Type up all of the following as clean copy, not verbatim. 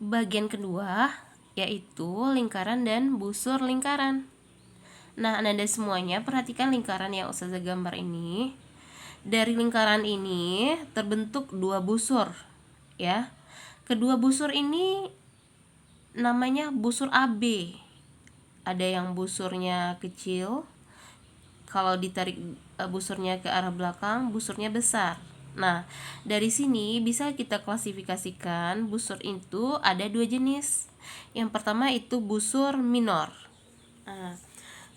bagian kedua, yaitu lingkaran dan busur lingkaran. Nah, Anda semuanya perhatikan lingkaran yang Ustazah gambar ini. Dari lingkaran ini terbentuk dua busur, ya. Kedua busur ini namanya busur AB. Ada yang busurnya kecil, kalau ditarik busurnya ke arah belakang, busurnya besar. Nah, dari sini bisa kita klasifikasikan busur itu ada dua jenis. Yang pertama itu busur minor. Nah,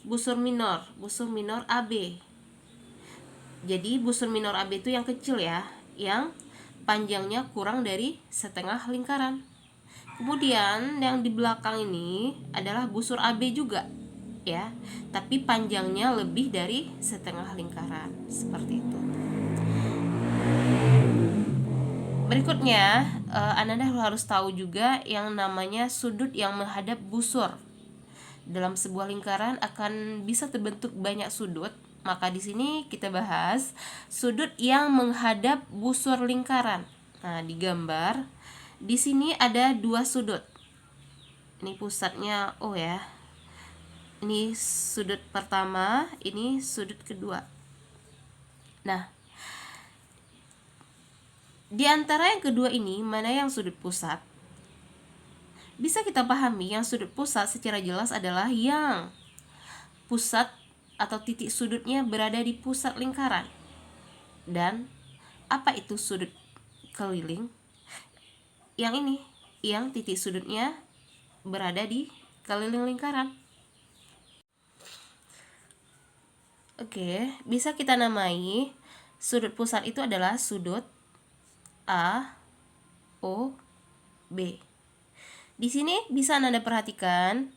busur minor AB. Jadi busur minor AB itu yang kecil ya, yang panjangnya kurang dari setengah lingkaran. Kemudian yang di belakang ini adalah busur AB juga, ya, tapi panjangnya lebih dari setengah lingkaran, seperti itu. Berikutnya, Anda harus tahu juga yang namanya sudut yang menghadap busur. Dalam sebuah lingkaran akan bisa terbentuk banyak sudut, maka di sini kita bahas sudut yang menghadap busur lingkaran. Nah, di gambar di sini ada dua sudut. Ini pusatnya O ya. Ini sudut pertama, ini sudut kedua. Nah, di antara yang kedua ini, mana yang sudut pusat? Bisa kita pahami yang sudut pusat secara jelas adalah yang pusat atau titik sudutnya berada di pusat lingkaran. Dan apa itu sudut keliling? Yang ini, yang titik sudutnya berada di keliling lingkaran. Oke, bisa kita namai sudut pusat itu adalah sudut A, O, B. Di sini bisa Anda perhatikan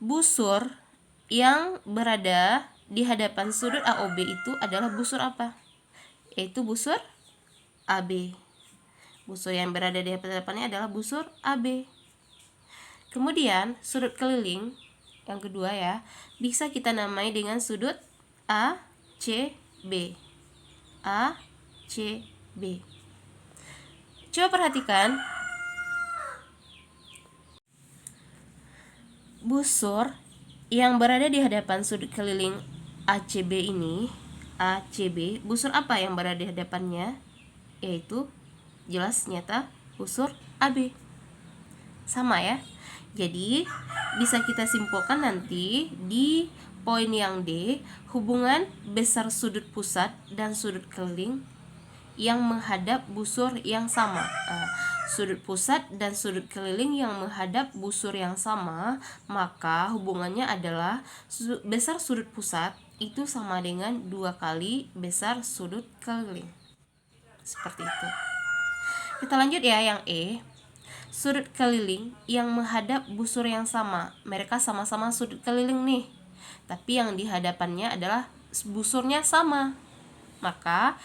busur yang berada di hadapan sudut AOB itu adalah busur apa? Yaitu busur AB. Busur yang berada di hadapannya adalah busur AB. Kemudian sudut keliling yang kedua ya, bisa kita namai dengan sudut ACB. ACB. Coba perhatikan busur yang berada di hadapan sudut keliling ACB ini. ACB, busur apa yang berada di hadapannya? Yaitu jelas nyata busur AB. Sama ya. Jadi bisa kita simpulkan nanti di poin yang D, hubungan besar sudut pusat dan sudut keliling yang menghadap busur yang sama. Sudut pusat dan sudut keliling yang menghadap busur yang sama, maka hubungannya adalah besar sudut pusat itu sama dengan 2 kali besar sudut keliling. Seperti itu. Kita lanjut ya yang E. Sudut keliling yang menghadap busur yang sama. Mereka sama-sama sudut keliling nih, tapi yang di hadapannya adalah busurnya sama. Maka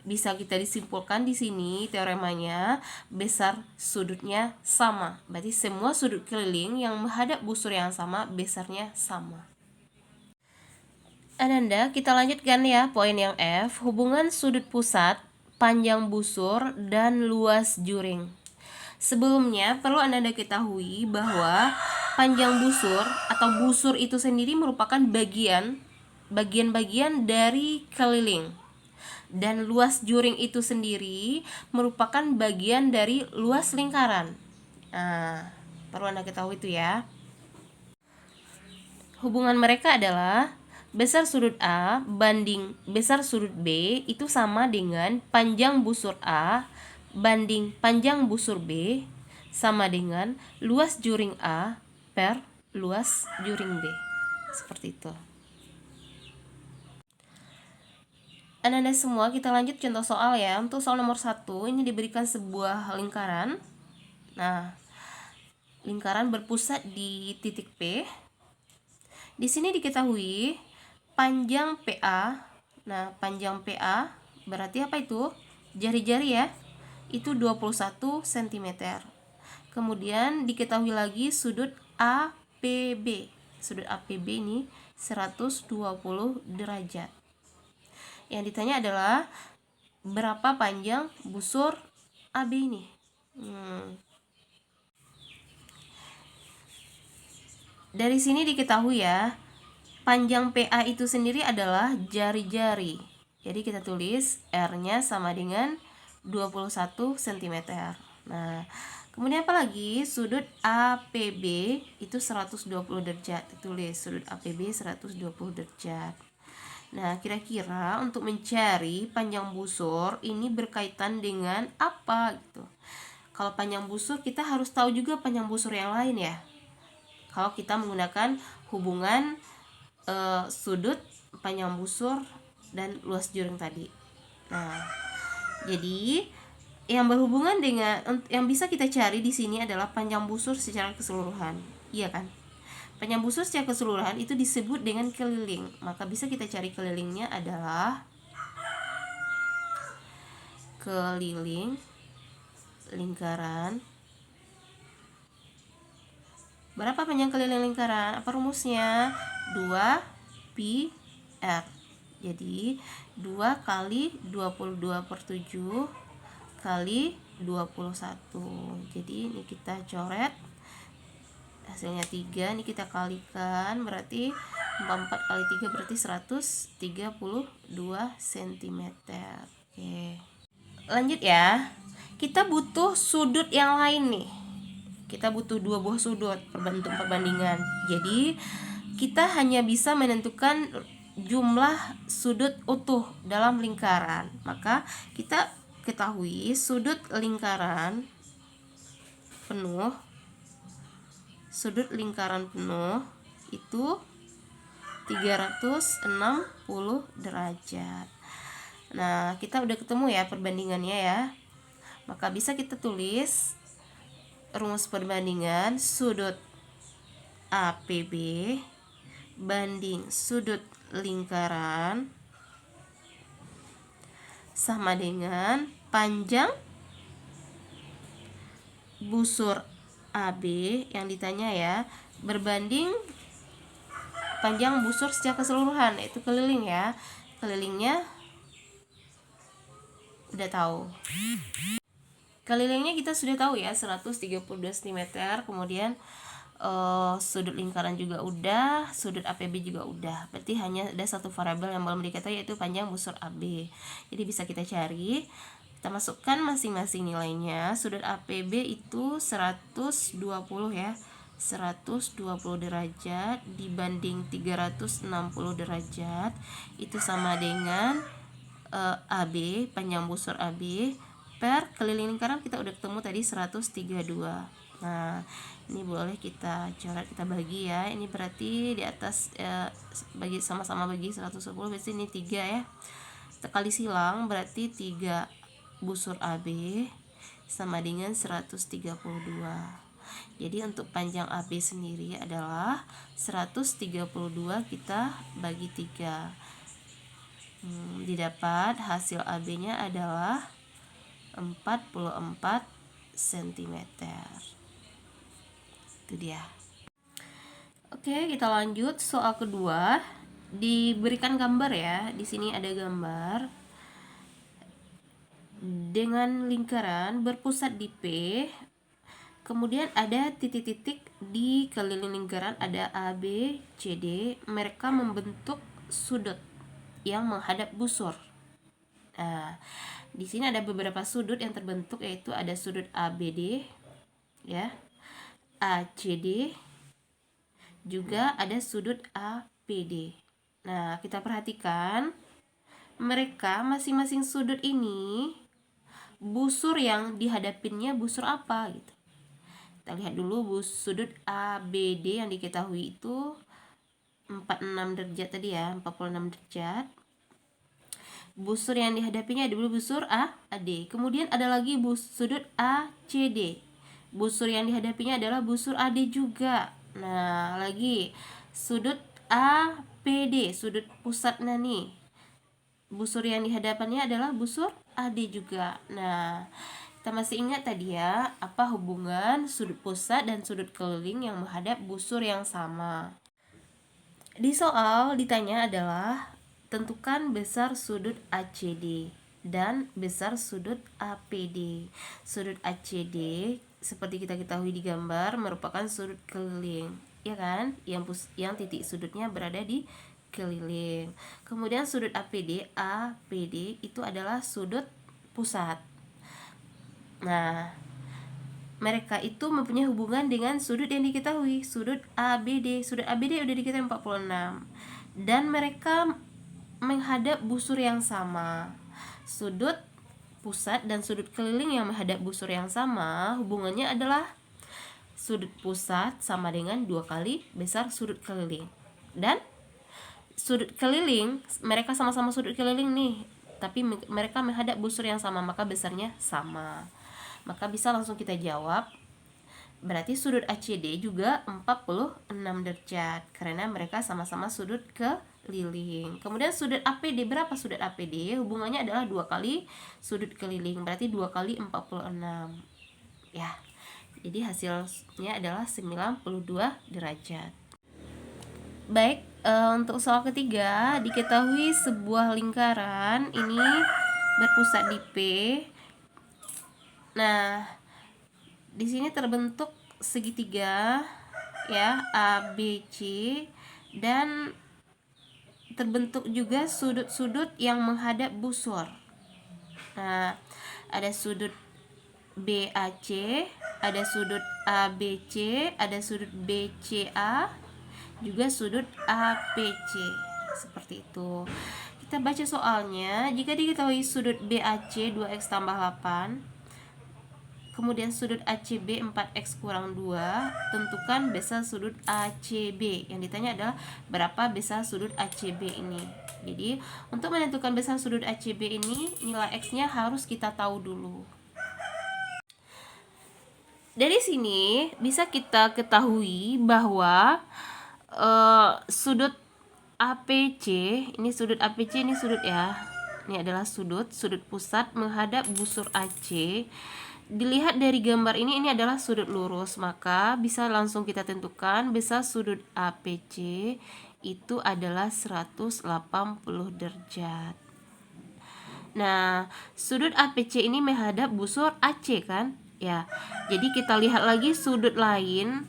bisa kita disimpulkan di sini teoremanya besar sudutnya sama. Berarti semua sudut keliling yang menghadap busur yang sama besarnya sama. Ananda, kita lanjutkan ya poin yang F, hubungan sudut pusat, panjang busur, dan luas juring. Sebelumnya perlu Ananda ketahui bahwa panjang busur atau busur itu sendiri merupakan bagian-bagian dari keliling. Dan luas juring itu sendiri merupakan bagian dari luas lingkaran. Nah, perlu Anda ketahui itu ya. Hubungan mereka adalah besar sudut A banding besar sudut B itu sama dengan panjang busur A banding panjang busur B sama dengan luas juring A per luas juring B. Seperti itu. Anda semua, kita lanjut contoh soal ya. Untuk soal nomor 1, ini diberikan sebuah lingkaran. Nah, lingkaran berpusat di titik P. Di sini diketahui panjang PA. Nah, panjang PA berarti apa itu? Jari-jari ya. Itu 21 cm. Kemudian diketahui lagi sudut APB. Sudut APB ini 120 derajat. Yang ditanya adalah berapa panjang busur AB ini? Dari sini diketahui ya, panjang PA itu sendiri adalah jari-jari. Jadi kita tulis R-nya sama dengan 21 cm. Nah, kemudian apa lagi? Sudut APB itu 120 derajat. Tulis sudut APB 120 derajat. Nah, kira-kira untuk mencari panjang busur ini berkaitan dengan apa gitu. Kalau panjang busur kita harus tahu juga panjang busur yang lain ya. Kalau kita menggunakan hubungan sudut, panjang busur, dan luas jurang tadi. Nah, jadi yang berhubungan dengan yang bisa kita cari di sini adalah panjang busur secara keseluruhan. Iya kan? Panjang busur secara keseluruhan itu disebut dengan keliling. Maka bisa kita cari kelilingnya adalah keliling lingkaran. Berapa panjang keliling lingkaran? Apa rumusnya? 2 pi R. Jadi 2 kali 22/7 kali 21. Jadi ini kita coret. Hasilnya 3. Ini kita kalikan, berarti 44 kali 3 berarti 132 cm. Oke. Lanjut ya. Kita butuh sudut yang lain nih. Kita butuh 2 buah sudut untuk perbandingan. Jadi kita hanya bisa menentukan jumlah sudut utuh dalam lingkaran. Maka kita ketahui sudut lingkaran penuh, sudut lingkaran penuh itu 360 derajat. Nah, kita udah ketemu ya perbandingannya ya. Maka bisa kita tulis rumus perbandingan sudut APB banding sudut lingkaran sama dengan panjang busur AB yang ditanya ya, berbanding panjang busur secara keseluruhan, yaitu keliling ya. Kelilingnya udah tahu. Kelilingnya kita sudah tahu ya, 132 cm. Kemudian sudut lingkaran juga udah, sudut APB juga udah. Berarti hanya ada satu variabel yang belum diketahui, yaitu panjang busur AB. Jadi bisa kita cari. Kita masukkan masing-masing nilainya. Sudut APB itu 120 ya. 120 derajat dibanding 360 derajat itu sama dengan AB, panjang busur AB per keliling lingkaran kita udah ketemu tadi 132. Nah, ini boleh kita coret, kita bagi ya. Ini berarti di atas bagi sama-sama bagi 110, berarti ini 3 ya. Kita kali silang berarti 3 busur AB sama dengan 132. Jadi untuk panjang AB sendiri adalah 132 kita bagi 3. Didapat hasil AB-nya adalah 44 cm. Itu dia. Oke, kita lanjut soal kedua. Diberikan gambar ya. Di sini ada gambar dengan lingkaran berpusat di P. Kemudian ada titik-titik di keliling lingkaran, ada A, B, C, D. Mereka membentuk sudut yang menghadap busur. Nah, di sini ada beberapa sudut yang terbentuk, yaitu ada sudut ABD ya, ACD, juga ada sudut APD. Nah, kita perhatikan mereka masing-masing sudut ini busur yang dihadapinnya busur apa gitu. Kita lihat dulu sudut ABD yang diketahui itu 46 derajat tadi ya, 46 derajat. Busur yang dihadapinya adalah busur AD. Kemudian ada lagi sudut ACD. Busur yang dihadapinya adalah busur AD juga. Nah, lagi sudut APD, sudut pusatnya nih. Busur yang dihadapannya adalah busur AD juga. Nah, kita masih ingat tadi ya, apa hubungan sudut pusat dan sudut keliling yang menghadap busur yang sama. Di soal ditanya adalah tentukan besar sudut ACD dan besar sudut APD. Sudut ACD seperti kita ketahui di gambar merupakan sudut keliling, ya kan? Yang titik sudutnya berada di keliling. Kemudian sudut APD itu adalah sudut pusat. Nah, mereka itu mempunyai hubungan dengan sudut yang diketahui, sudut ABD. Sudut ABD udah diketahui 46. Dan mereka menghadap busur yang sama. Sudut pusat dan sudut keliling yang menghadap busur yang sama, hubungannya adalah sudut pusat sama dengan 2 kali besar sudut keliling. Dan sudut keliling, mereka sama-sama sudut keliling nih, tapi mereka menghadap busur yang sama, maka besarnya sama. Maka bisa langsung kita jawab, berarti sudut ACD juga 46 derajat karena mereka sama-sama sudut keliling. Kemudian sudut APD, berapa sudut APD? Hubungannya adalah 2 kali sudut keliling, berarti 2 kali 46. Ya. Jadi hasilnya adalah 92 derajat. Baik, untuk soal ketiga, diketahui sebuah lingkaran ini berpusat di P. Nah, di sini terbentuk segitiga ya, ABC, dan terbentuk juga sudut-sudut yang menghadap busur. Nah, ada sudut BAC, ada sudut ABC, ada sudut BCA, juga sudut APC. Seperti itu. Kita baca soalnya. Jika diketahui sudut BAC 2x tambah 8, kemudian sudut ACB 4x kurang 2, tentukan besar sudut ACB. Yang ditanya adalah berapa besar sudut ACB ini. Jadi untuk menentukan besar sudut ACB ini, nilai x-nya harus kita tahu dulu. Dari sini bisa kita ketahui bahwa sudut APC, ini sudut APC, ini sudut ya. Ini adalah sudut pusat menghadap busur AC. Dilihat dari gambar ini adalah sudut lurus, maka bisa langsung kita tentukan besar sudut APC itu adalah 180 derajat. Nah, sudut APC ini menghadap busur AC kan? Ya. Jadi kita lihat lagi sudut lain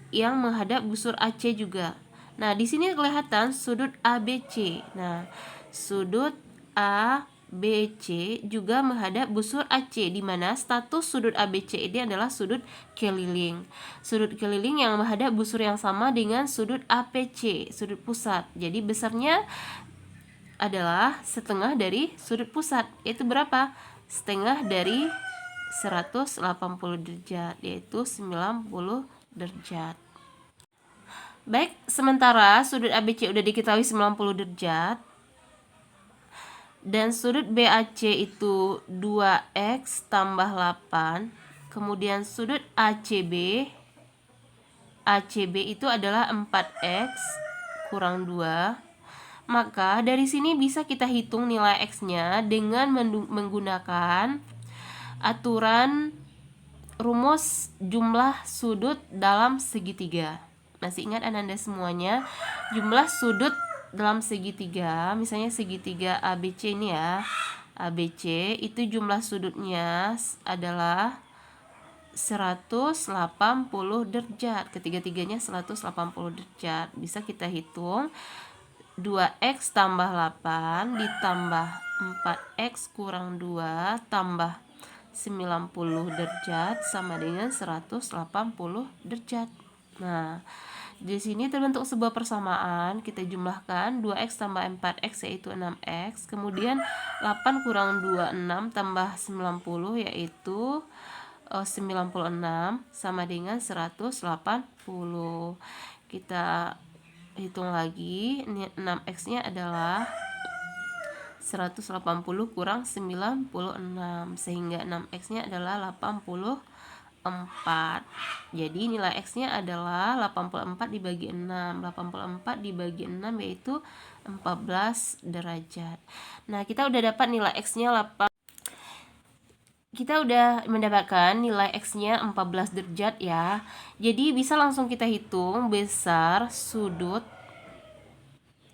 yang menghadap busur AC juga. Nah, di sini kelihatan sudut ABC. Nah, sudut ABC juga menghadap busur AC, di mana status sudut ABC ini adalah sudut keliling. Sudut keliling yang menghadap busur yang sama dengan sudut APC, sudut pusat. Jadi besarnya adalah setengah dari sudut pusat. Yaitu berapa? Setengah dari 180 derajat, yaitu 90 derajat. Baik, sementara sudut ABC udah diketahui 90 derajat. Dan sudut BAC itu 2x tambah 8. Kemudian sudut ACB itu adalah 4x kurang 2. Maka dari sini bisa kita hitung nilai x-nya dengan menggunakan aturan rumus jumlah sudut dalam segitiga. Masih ingat Ananda semuanya? Jumlah sudut dalam segitiga, misalnya segitiga ABC ini ya, ABC itu jumlah sudutnya adalah 180 derajat, ketiga-tiganya 180 derajat. Bisa kita hitung 2x tambah 8 ditambah 4x kurang 2 tambah 90 derajat sama dengan 180 derajat. Nah, di sini terbentuk sebuah persamaan. Kita jumlahkan 2x tambah 4x yaitu 6x. Kemudian 8 kurang 2, 6 tambah 90 yaitu 96 sama dengan 180. Kita hitung lagi, 6x-nya adalah 180 kurang 96, sehingga 6x-nya adalah 84. Jadi nilai x-nya adalah 84 dibagi 6. 84 dibagi 6 yaitu 14 derajat. Nah, kita udah dapat nilai x-nya 8. Kita udah mendapatkan nilai x-nya 14 derajat ya. Jadi bisa langsung kita hitung besar sudut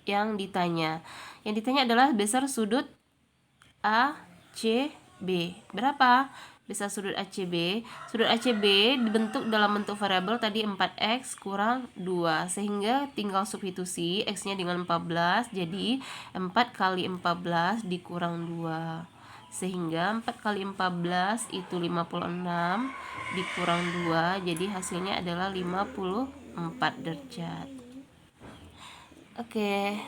yang ditanya. Yang ditanya adalah besar sudut ACB. Berapa? Bisa sudut ACB. Sudut ACB dibentuk dalam bentuk variabel tadi 4x kurang 2. Sehingga tinggal substitusi x-nya dengan 14. Jadi 4 kali 14 dikurang 2. Sehingga 4 kali 14 itu 56 dikurang 2. Jadi hasilnya adalah 54 derajat. Oke.